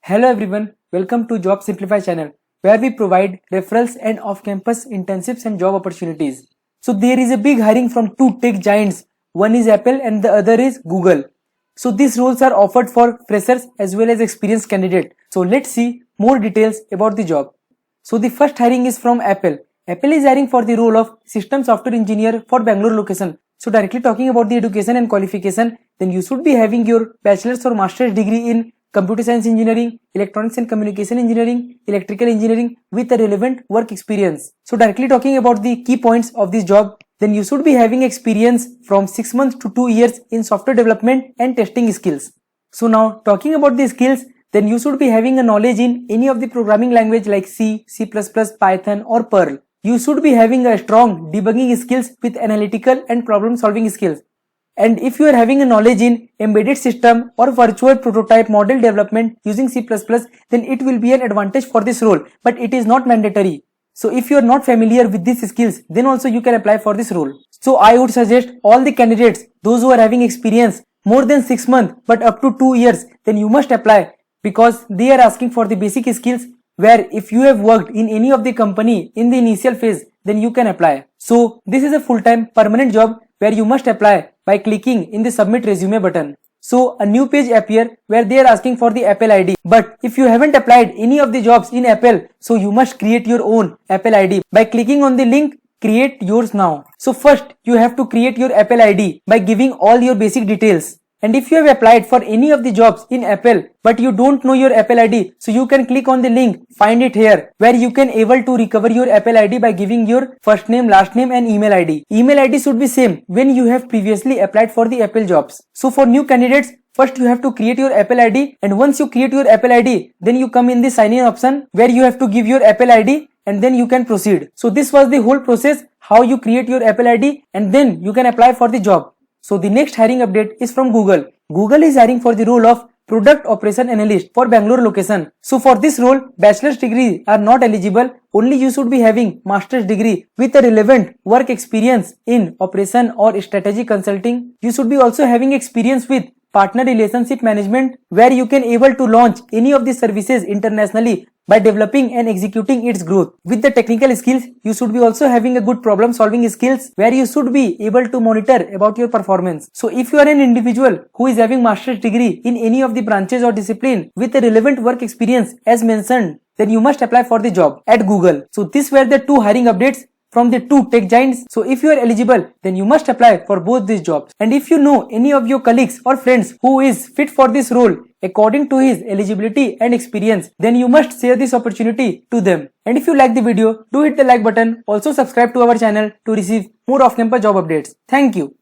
Hello everyone, welcome to Job Simplify channel where we provide referrals and off-campus internships and job opportunities. So there is a big hiring from two tech giants. One is Apple and the other is Google. So these roles are offered for freshers as well as experienced candidates. So let's see more details about the job. So the first hiring is from Apple. Apple is hiring for the role of System Software Engineer for Bangalore location. So directly talking about the education and qualification, then you should be having your bachelor's or master's degree in Computer Science Engineering, Electronics and Communication Engineering, Electrical Engineering with a relevant work experience. So directly talking about the key points of this job, then you should be having experience from 6 months to 2 years in software development and testing skills. So now talking about the skills, then you should be having a knowledge in any of the programming language like C, C++, Python or Perl. You should be having a strong debugging skills with analytical and problem solving skills. And if you are having a knowledge in embedded system or virtual prototype model development using C++, then it will be an advantage for this role, but it is not mandatory. So if you are not familiar with these skills, then also you can apply for this role. So I would suggest all the candidates, those who are having experience more than 6 months but up to 2 years, then you must apply because they are asking for the basic skills where if you have worked in any of the company in the initial phase, then you can apply. So this is a full-time permanent job where you must apply by clicking in the submit resume button. So a new page appear where they are asking for the Apple ID. But if you haven't applied any of the jobs in Apple, so you must create your own Apple ID by clicking on the link create yours now. So first you have to create your Apple ID by giving all your basic details. And if you have applied for any of the jobs in Apple but you don't know your Apple ID, so you can click on the link find it here where you can able to recover your Apple ID by giving your first name, last name and email ID. Email ID should be same when you have previously applied for the Apple jobs. So for new candidates, first you have to create your Apple ID, and once you create your Apple ID, then you come in the sign in option where you have to give your Apple ID and then you can proceed. So this was the whole process how you create your Apple ID and then you can apply for the job. So the next hiring update is from Google. Google is hiring for the role of Product Operation Analyst for Bangalore location. So for this role, bachelor's degree are not eligible. Only you should be having master's degree with a relevant work experience in operation or strategy consulting. You should be also having experience with partner relationship management where you can able to launch any of the services internationally by developing and executing its growth. With the technical skills, you should be also having a good problem solving skills where you should be able to monitor about your performance. So if you are an individual who is having master's degree in any of the branches or discipline with a relevant work experience as mentioned, then you must apply for the job at Google. So these were the two hiring updates from the two tech giants. So if you are eligible, then you must apply for both these jobs. And if you know any of your colleagues or friends who is fit for this role according to his eligibility and experience, then you must share this opportunity to them. And if you like the video, do hit the like button. Also subscribe to our channel to receive more off-campus job updates. Thank you.